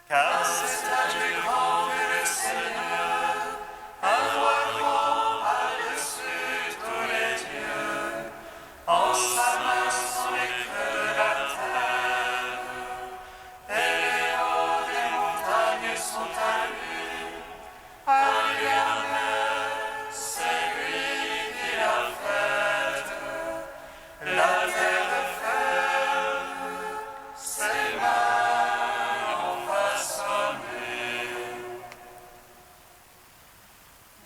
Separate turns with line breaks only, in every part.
car c'est à Dieu grand que le Seigneur, un roi grand par-dessus tous les dieux, en sa main sont les creux de la terre, et les hauts des montagnes sont à lui. Regarde, c'est lui qui l'a faite, la terre de fer, ses mains ont façonné.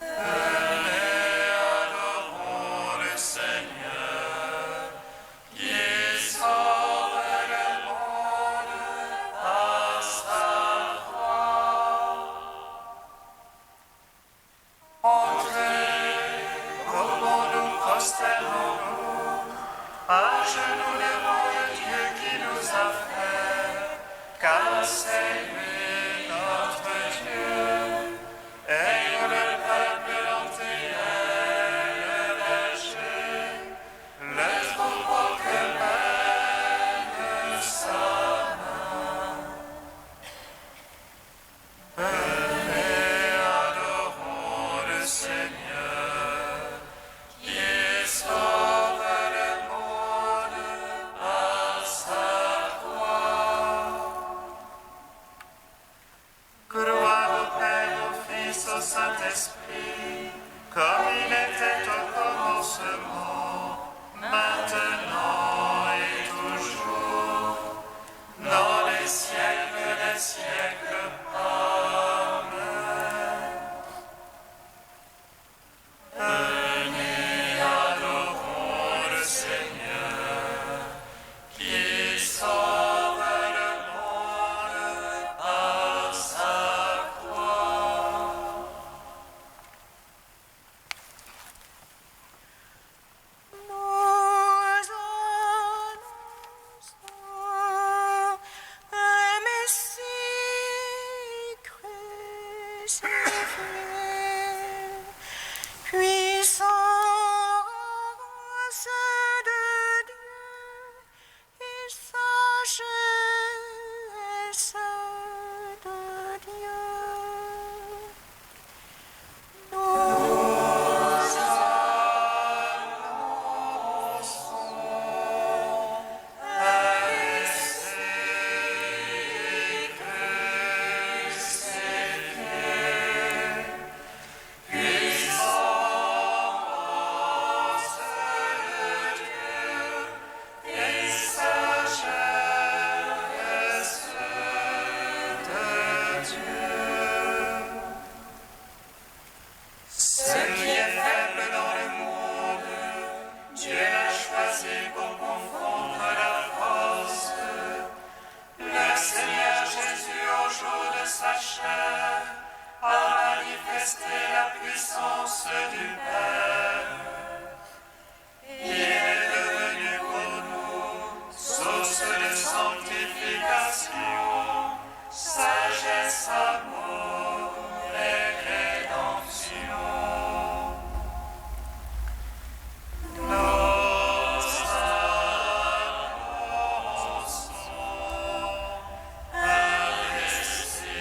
Venez, adorons le Seigneur, qui sauve le monde par sa croix. Entrez, courbons-nous, prosternons-nous, à genoux devant le Dieu qui nous a fait, car c'est lui notre Dieu, et le peuple entier le berger, le troupeau que mène sa main. Venez, adorons le Seigneur, qui sauve le monde par sa croix. Gloire au Père, au Fils, au Saint-Esprit, comme il était au commencement, maintenant et toujours, dans les siècles des siècles. Amen. Venez, adorons le Seigneur, qui sauve le monde par sa croix.
Nous annonçons un Messie crucifié, puissance de Dieu et sagesse de Dieu.
Ce qui est faible dans le monde, Dieu l'a choisi pour confondre la force. Le Seigneur Jésus, au jour de sa chair, a manifesté la puissance du Père. Il est devenu pour nous source de sanctification, sagesse, amour et rédemption. Nous annonçons un Messie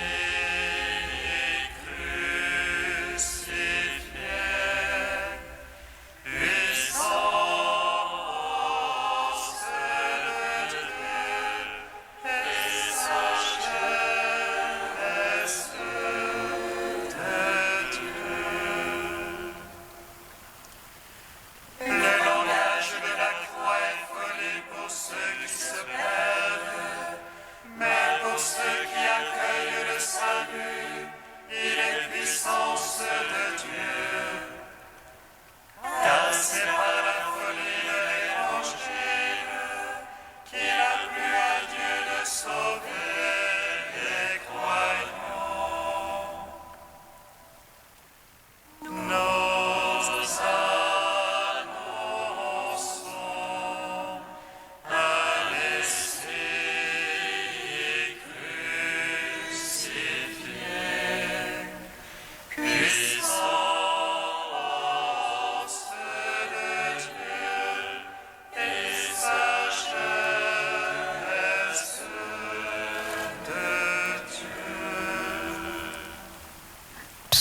crucifié, puissance de Dieu et sagesse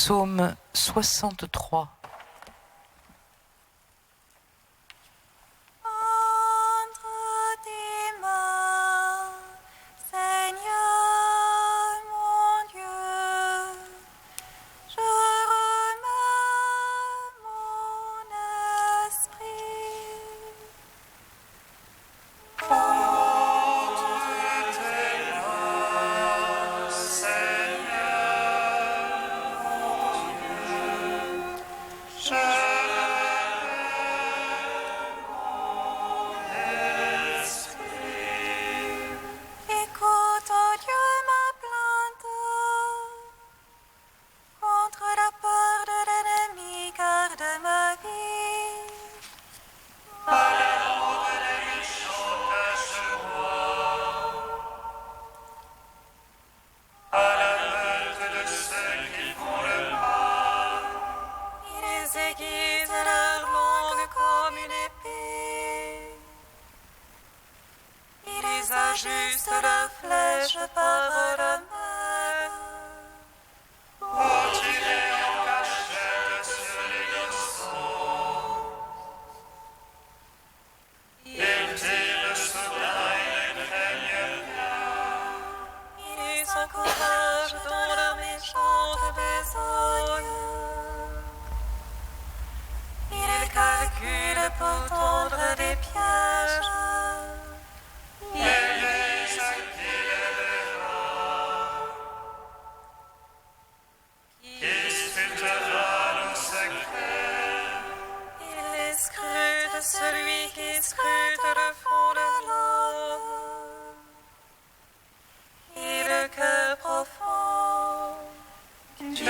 Psaume 63.
Entre tes mains, Seigneur mon Dieu, je remets mon esprit. Écoute, ô Dieu, ma plainte contre la peur de l'ennemi, garde ma vie. Ils aiguisent leur langue comme une épée. Ils ajustent leurs flèches par la mer. Ils s'encouragent dans leur méchante besogne. Ils calculent pour tendre des pièges. Il scrute celui qui scrute le fond de l'homme et le cœur profond. Il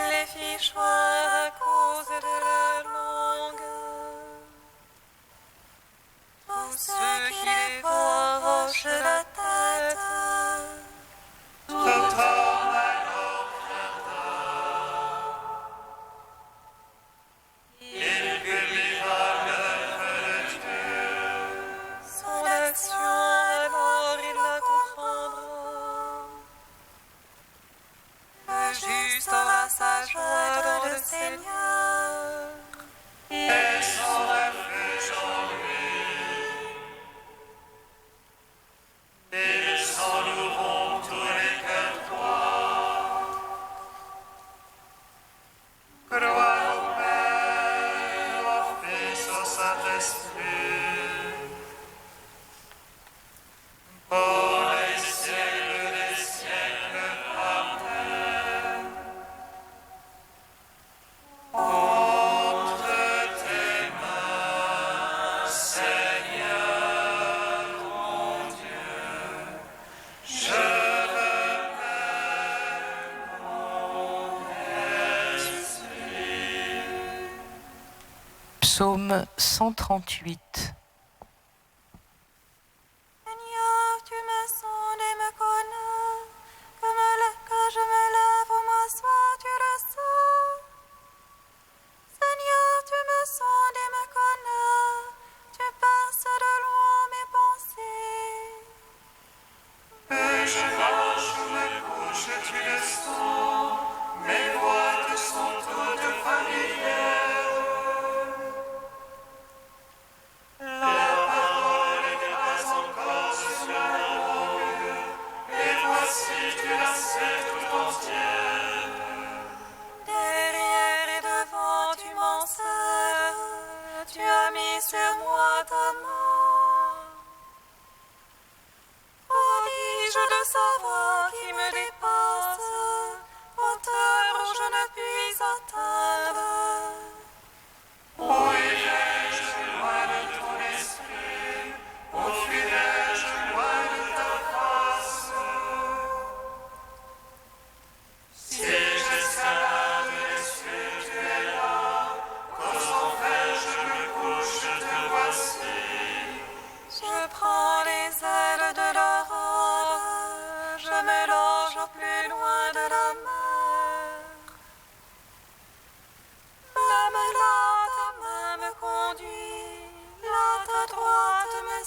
les fit choir à cause de leur langue. Tous ceux qui les voient hochent la tête. Son action, alors ils la comprendront. Le juste aura sa joie dans le Seigneur.
Psaume 138.
Seigneur, tu me sondes et me connais. Que je me lève ou m'assois, tu le sens. Seigneur, tu me sondes et me connais. Tu perces de loin mes pensées.
Je marche ou me couche, tu le sens. Mes voix te sont toutes familières. La parole n'est pas encore sur ma langue, et voici tu la sais tout entière.
Derrière et devant, tu m'en sers. Tu as mis sur moi ta main. Prodige de savoir qui me dépasse, hauteur où je ne puis atteindre.
Où irai-je loin de ton esprit? Où fuirai-je loin de ta face? Si j'escalade les cieux, tu es là. Qu'aux enfers je me couche, te voici.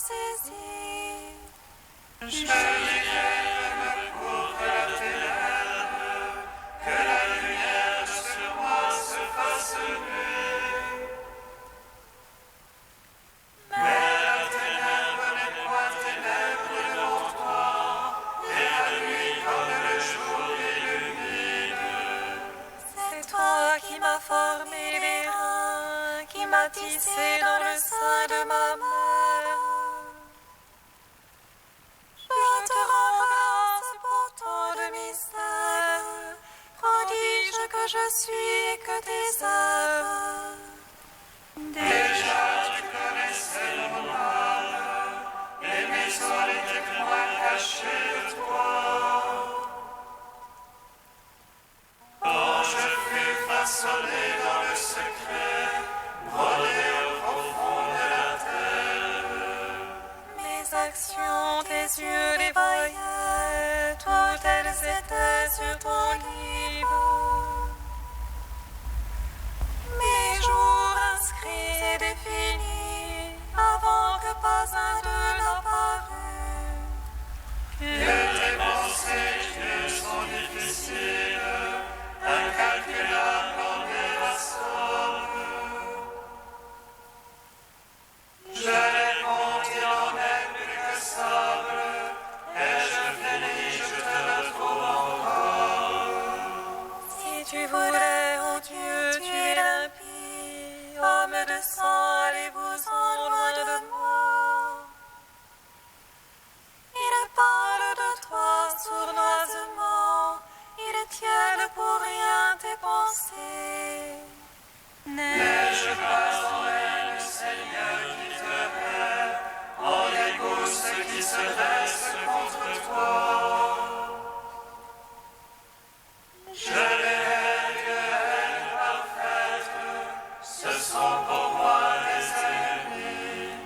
saisir.
Je l'éclaire me couvre la ténèbre, que la lumière sur moi se fasse nuit. Mais la ténèbre n'est point ténèbre devant toi, et la nuit comme le jour l'illumine.
C'est toi qui m'as formé les reins, qui m'as tissé dans le sein de ma mère. Je te rends grâce pour tant de mystères, prodige que je suis et que tes œuvres.
Déjà tu connaissais mon âme, et mes os étaient moins cachés de toi. Quand je fus façonné dans le secret, brodé au profond de la terre,
Mes actions, tes yeux les voyaient, toutes elles étaient sur ton livre. Mes jours inscrits et définis, avant que pas un d'eux n'apparût.
que tes pensées, Dieu, sont difficiles, incalculables en la somme. Je les compte, il en est plus que sable, et je finis, je te retrouve encore.
Si tu voulais, ô Dieu, tu es limpide, homme de sang, allez-vous-en loin de moi. Il parle de toi sournoisement, il tienne pour rien tes pensées.
Mais je passe en haine, Seigneur, qui te hait, en dégoût ceux qui se dressent contre toi. Je les hais de haine parfaite, ce sont pour moi des ennemis.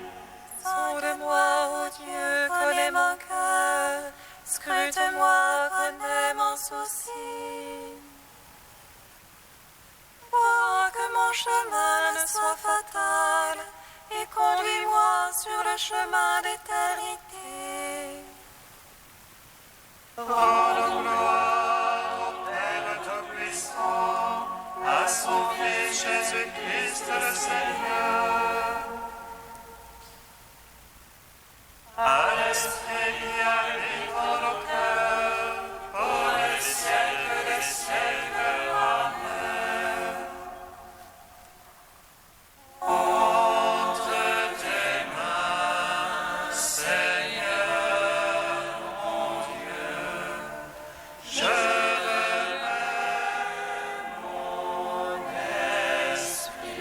Sonde-moi, ô Dieu, connais mon cœur, scrute-moi, connais mon souci. Vois que mon chemin ne soit fatal, et conduis-moi sur le chemin d'éternité.
Rendons gloire au Père Tout-Puissant, à son Fils Jésus-Christ le Seigneur, à l'Esprit qui habite en nos cœurs, pour les siècles des siècles. Amen. Entre tes mains, Seigneur, mon Dieu, je remets mon esprit.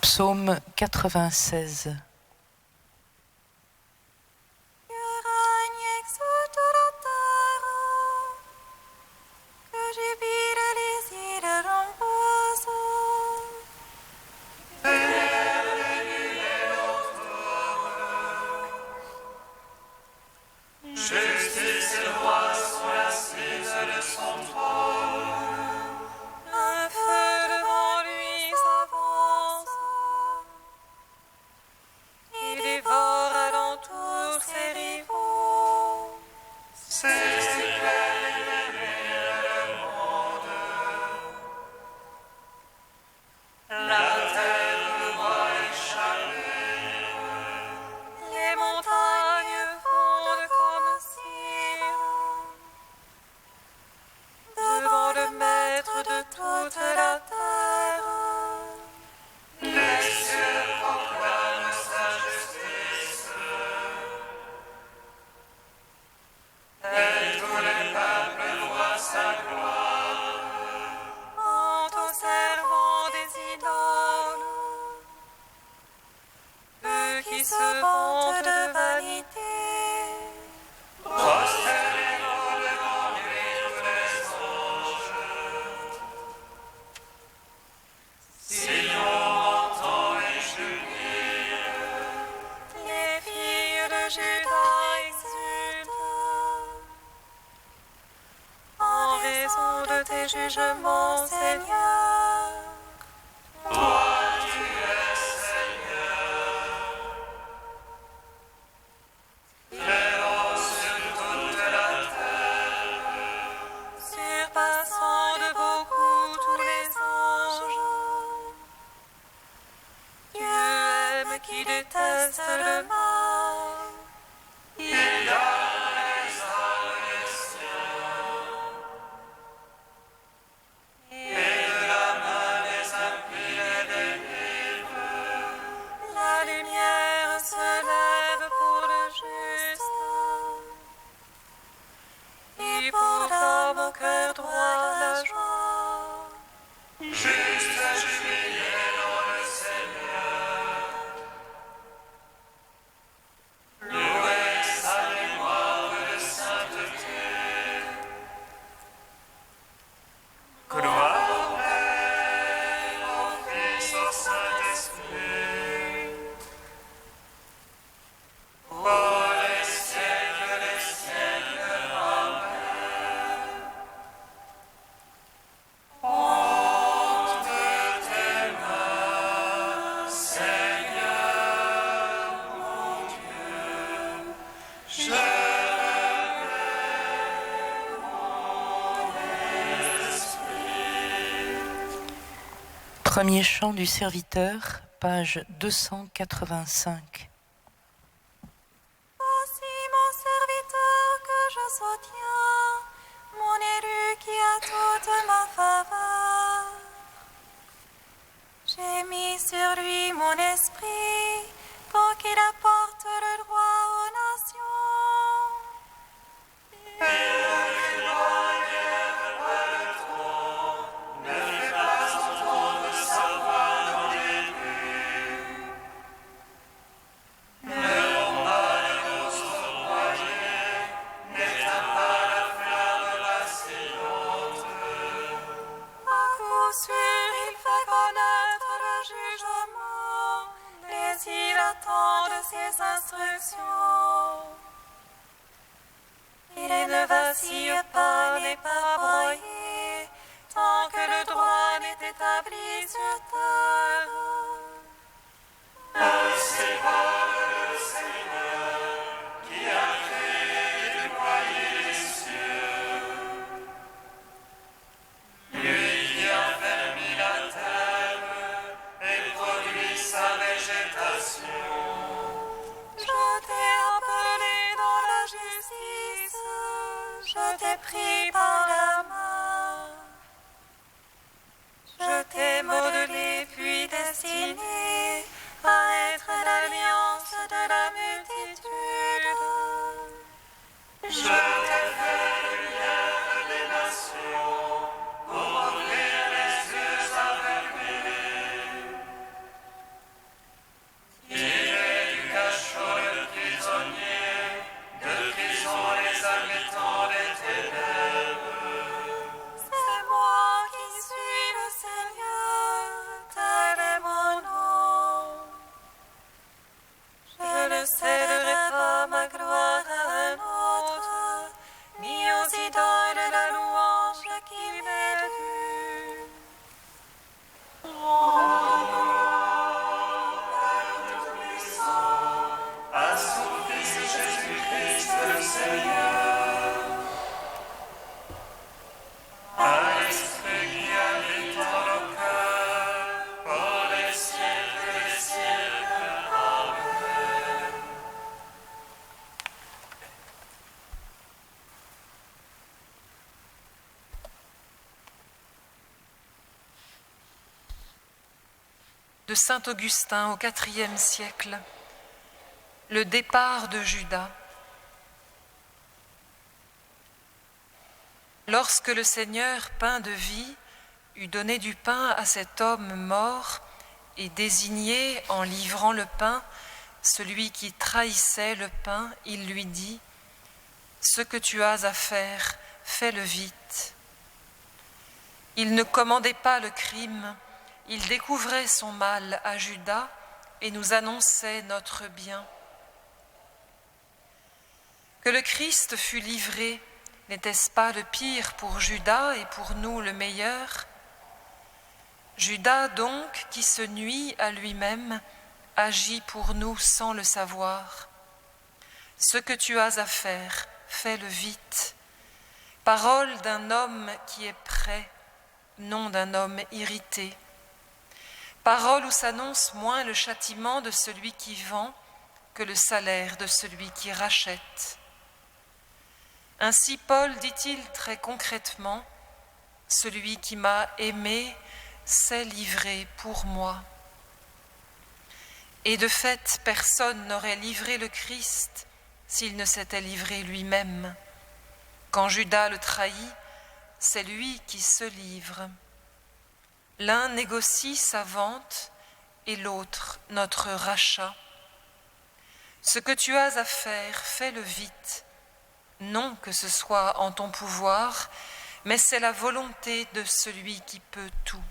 Psaume 96.
Tu règnes exulte la terre, que jubile les îles rompeuses.
Justice et roi sont l'assise de son trône.
Un feu devant lui s'avance, il dévore alentour ses rivaux.
C'est ce qu'elle illumine le monde. La terre le voit échapper.
Les montagnes fondent comme cire devant le maître de toute la terre.
Les cieux proclament sa justice. Et tous les peuples voient sa gloire.
En observant des idoles, eux qui se vantent de vanité.
Prosternez-vous devant lui tous les anges. Sion entend et jubile.
Les filles de Juda exultent en raison de tes jugements, Seigneur.
Toi tu es Seigneur.
Premier chant du serviteur, page 285.
Voici mon serviteur que je soutiens, mon élu qui a toute ma faveur. J'ai mis sur lui mon esprit pour qu'il apporte le droit aux nations. À coup sûr, il fait connaître le jugement, les il attend de ses instructions. Il ne vacille pas, n'est pas broyé, tant que le droit n'est établi sur terre. Je t'ai appelé dans la justice, je t'ai pris par la main. Je t'ai modelé puis destiné à être l'alliance de la multitude. Je t'ai fait lumière des nations pour ouvrir les yeux aveuglés.
Tirez du cachot le prisonnier, de prison les habitants des ténèbres.
C'est moi qui suis le Seigneur, tel est mon nom. Je ne céderai pas ma gloire à un autre, ni aux idoles la louange qui m'est due.
À son Fils Jésus-Christ le Seigneur, à l'Esprit qui habite en nos cœurs, pour les siècles des siècles. Amen.
De saint Augustin au IVe siècle, le départ de Judas. Lorsque le Seigneur, pain de vie, eut donné du pain à cet homme mort et désigné en livrant le pain celui qui trahissait le pain, il lui dit : « Ce que tu as à faire, fais-le vite. » Il ne commandait pas le crime, il découvrait son mal à Judas et nous annonçait notre bien. Que le Christ fût livré, n'était-ce pas le pire pour Judas et pour nous le meilleur ? Judas donc, qui se nuit à lui-même, agit pour nous sans le savoir. Ce que tu as à faire, fais-le vite. Parole d'un homme qui est prêt, non d'un homme irrité. Parole où s'annonce moins le châtiment de celui qui vend que le salaire de celui qui rachète. Ainsi Paul dit-il très concrètement : « Celui qui m'a aimé s'est livré pour moi. » Et de fait, personne n'aurait livré le Christ s'il ne s'était livré lui-même. Quand Judas le trahit, c'est lui qui se livre. L'un négocie sa vente et l'autre notre rachat. Ce que tu as à faire, fais-le vite. Non que ce soit en ton pouvoir, mais c'est la volonté de celui qui peut tout.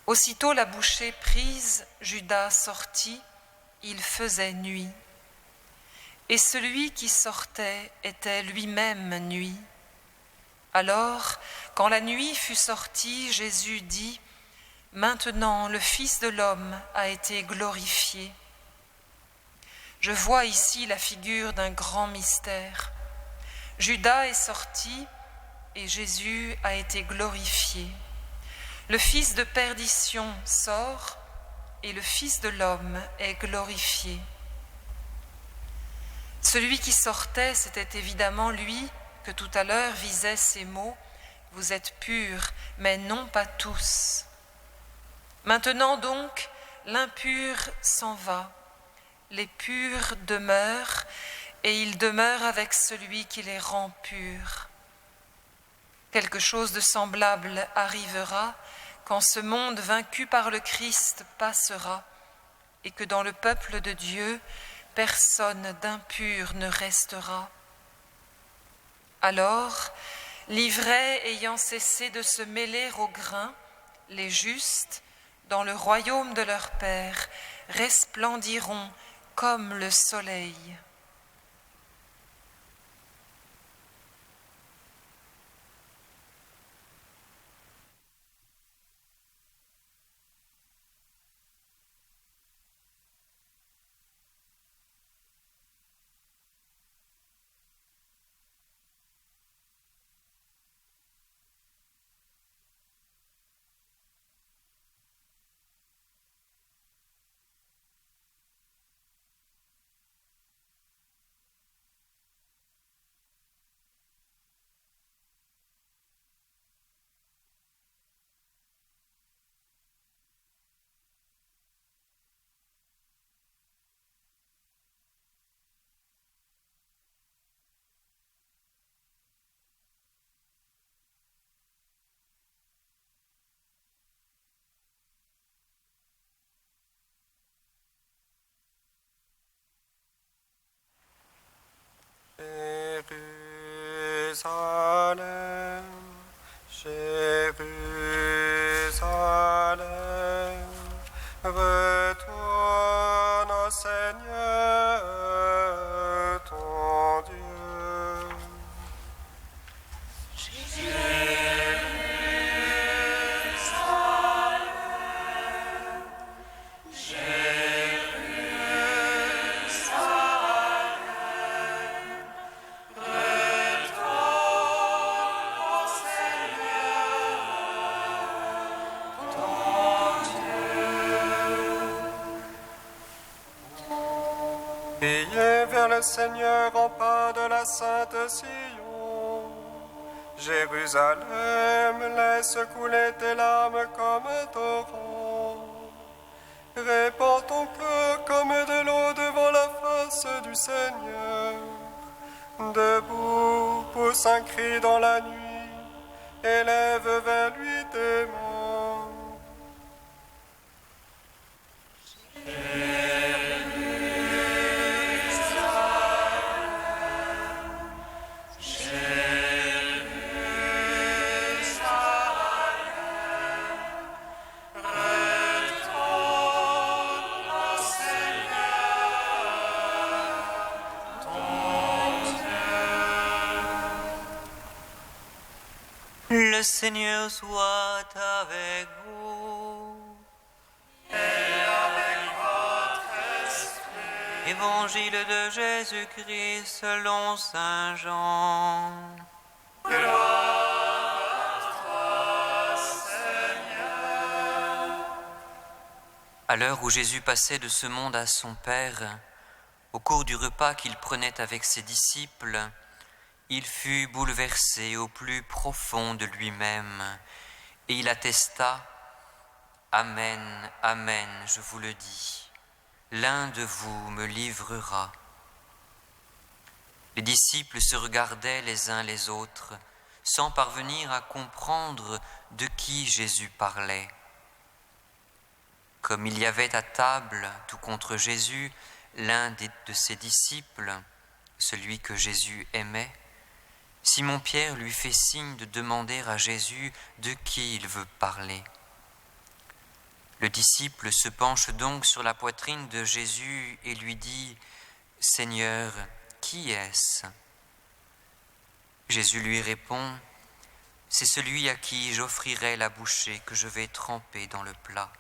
Aussitôt la bouchée prise, Judas sortit, il faisait nuit. Et celui qui sortait était lui-même nuit. Alors, quand la nuit fut sortie, Jésus dit : « Maintenant le Fils de l'homme a été glorifié. » Je vois ici la figure d'un grand mystère. Judas est sorti et Jésus a été glorifié. Le fils de perdition sort et le Fils de l'homme est glorifié. Celui qui sortait, c'était évidemment lui que tout à l'heure visaient ces mots « Vous êtes purs, mais non pas tous ». Maintenant donc, l'impur s'en va, les purs demeurent, et ils demeurent avec celui qui les rend purs. Quelque chose de semblable arrivera quand ce monde vaincu par le Christ passera, et que dans le peuple de Dieu, personne d'impur ne restera. Alors, l'ivraie ayant cessé de se mêler au grain, les justes, dans le royaume de leur Père, resplendiront comme le soleil.
Jérusalem, Jérusalem, retourne au Seigneur ton Dieu. Priez vers le Seigneur en pas de la Sainte Sion. Jérusalem, laisse couler tes larmes comme un torrent. Répands ton cœur comme de l'eau devant la face du Seigneur. Debout, pousse un cri dans la nuit, élève vers lui tes mains.
Le Seigneur soit avec vous.
Et avec votre esprit.
Évangile de Jésus-Christ selon saint Jean.
Gloire à toi, Seigneur.
À l'heure où Jésus passait de ce monde à son Père, au cours du repas qu'il prenait avec ses disciples, il fut bouleversé au plus profond de lui-même, et il attesta « Amen, Amen, je vous le dis, l'un de vous me livrera. » Les disciples se regardaient les uns les autres, sans parvenir à comprendre de qui Jésus parlait. Comme il y avait à table, tout contre Jésus, l'un de ses disciples, celui que Jésus aimait, Simon-Pierre lui fait signe de demander à Jésus de qui il veut parler. Le disciple se penche donc sur la poitrine de Jésus et lui dit « Seigneur, qui est-ce » Jésus lui répond « C'est celui à qui j'offrirai la bouchée que je vais tremper dans le plat. »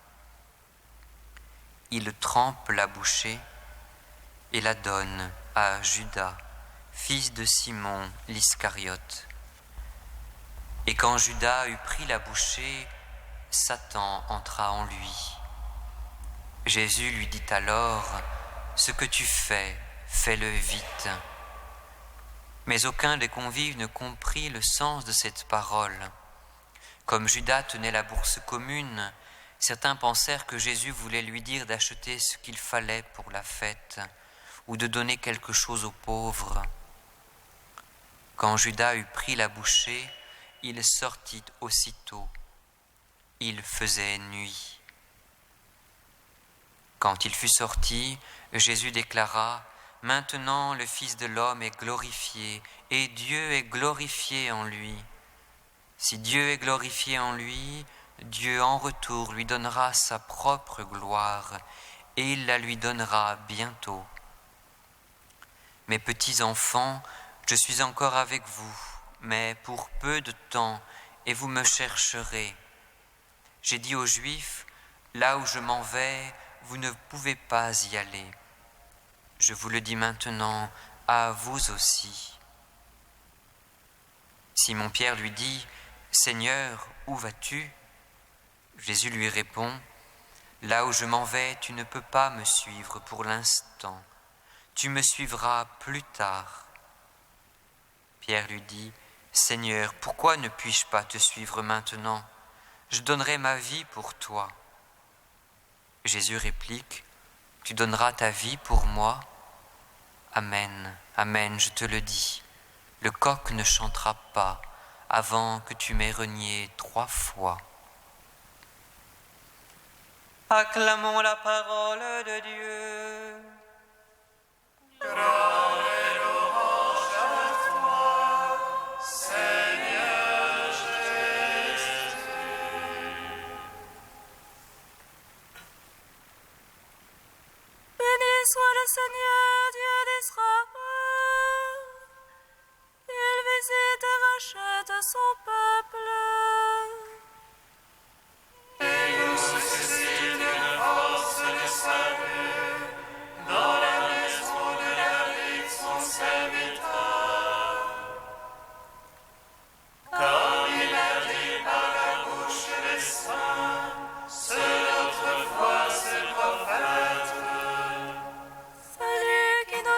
Il trempe la bouchée et la donne à Judas, fils de Simon l'Iscariote. Et quand Judas eut pris la bouchée, Satan entra en lui. Jésus lui dit alors, « Ce que tu fais, fais-le vite. » Mais aucun des convives ne comprit le sens de cette parole. Comme Judas tenait la bourse commune, certains pensèrent que Jésus voulait lui dire d'acheter ce qu'il fallait pour la fête ou de donner quelque chose aux pauvres. Quand Judas eut pris la bouchée, il sortit aussitôt. Il faisait nuit. Quand il fut sorti, Jésus déclara, « Maintenant le Fils de l'homme est glorifié, et Dieu est glorifié en lui. Si Dieu est glorifié en lui, Dieu en retour lui donnera sa propre gloire, et il la lui donnera bientôt. Mes petits enfants, je suis encore avec vous, mais pour peu de temps, et vous me chercherez. J'ai dit aux Juifs, là où je m'en vais, vous ne pouvez pas y aller. Je vous le dis maintenant, à vous aussi. » Simon-Pierre lui dit, « Seigneur, où vas-tu » Jésus lui répond, « Là où je m'en vais, tu ne peux pas me suivre pour l'instant. Tu me suivras plus tard. » Pierre lui dit, « Seigneur, pourquoi ne puis-je pas te suivre maintenant ? Je donnerai ma vie pour toi. » Jésus réplique, « Tu donneras ta vie pour moi ? Amen, amen, je te le dis. Le coq ne chantera pas avant que tu m'aies renié 3 fois. » Acclamons la parole de Dieu.
Soit le Seigneur Dieu d'Israël. Il visite et rachète son peuple.
Et nous suscite une force de salut dans la maison de David, son serviteur. Comme il a dit par la bouche des saints, ceux d'autrefois, ses prophètes.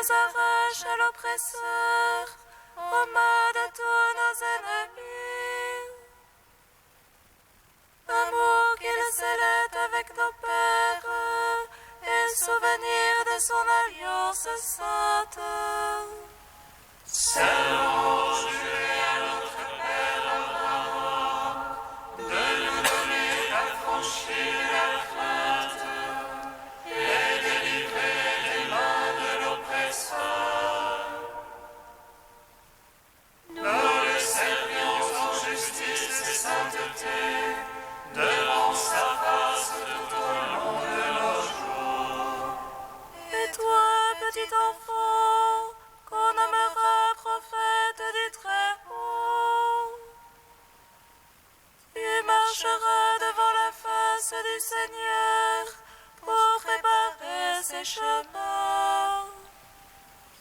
Arrache à l'oppresseur, aux mains de tous nos ennemis. Amour qu'il scellait avec nos pères, et souvenir de son alliance sainte.
Seulement juré à notre Père Abraham de nous donner d'affranchir la crainte et délivrer les mains de l'oppresseur. Nous le servions en justice et sainteté devant sa face tout au long de nos jours.
Et toi, petit enfant, qu'on nommera prophète du Très-Haut, tu marcheras devant la face du Seigneur pour préparer ses chemins.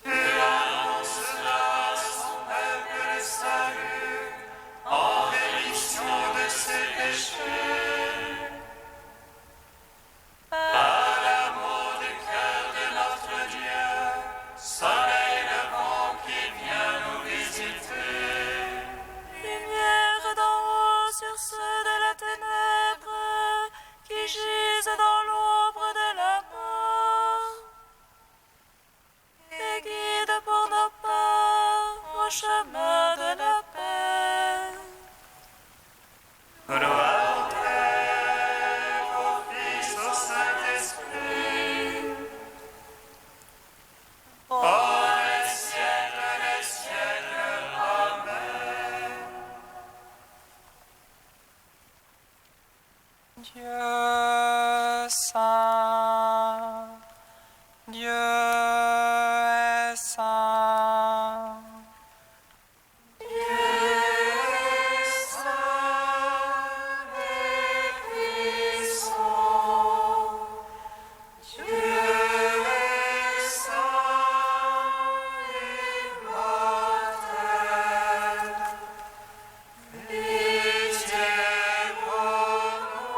Tu annonceras à son peuple le salut en rémission de ses péchés. Par l'amour du cœur de notre Dieu, soleil levant qui vient nous visiter.
Lumière d'en haut sur ceux de la ténèbre qui gisent dans l'ombre de la mort. Et guide pour nos pas au chemin de la paix.
Gloire au Père, au Fils, au Saint-Esprit, pour les siècles des siècles. Amen.
Dieu saint, Dieu est saint.
Pitié pour nous.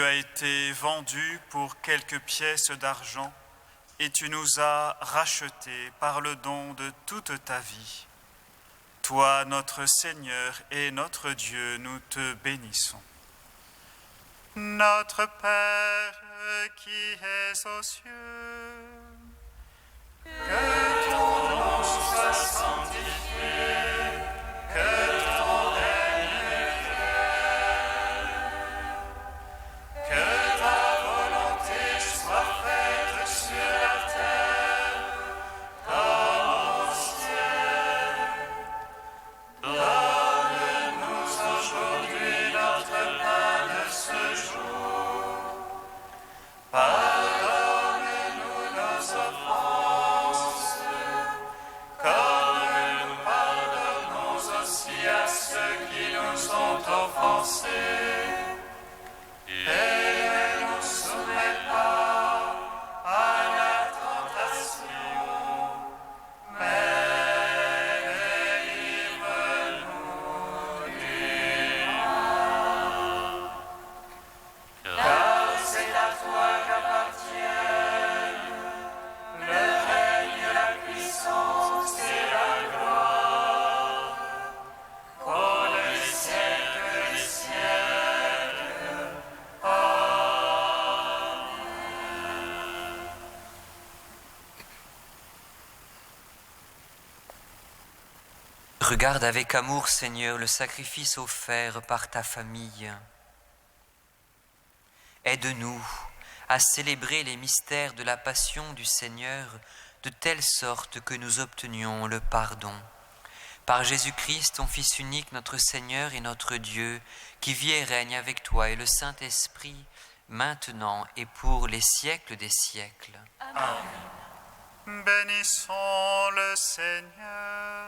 Tu as été vendu pour quelques pièces d'argent et tu nous as rachetés par le don de toute ta vie. Toi, notre Seigneur et notre Dieu, nous te bénissons. Notre Père qui es aux cieux, que ton nom soit sanctifié, que ton règne vienne, que ta volonté soit faite sur la terre comme au ciel. Donne-nous aujourd'hui notre pain de ce jour. Pardonne-nous nos offenses, comme nous pardonnons aussi à ceux qui nous ont offensés. Et ne nous soumets pas à la tentation, mais délivre-nous du mal. Car c'est à toi qu'appartiennent le règne, la puissance et la gloire pour les siècles des siècles. Amen.
Regarde avec amour, Seigneur, le sacrifice offert par ta famille. Aide-nous à célébrer les mystères de la passion du Seigneur de telle sorte que nous obtenions le pardon. Par Jésus-Christ, ton Fils unique, notre Seigneur et notre Dieu, qui vit et règne avec toi et le Saint-Esprit, maintenant et pour les siècles des siècles.
Bénissons le Seigneur.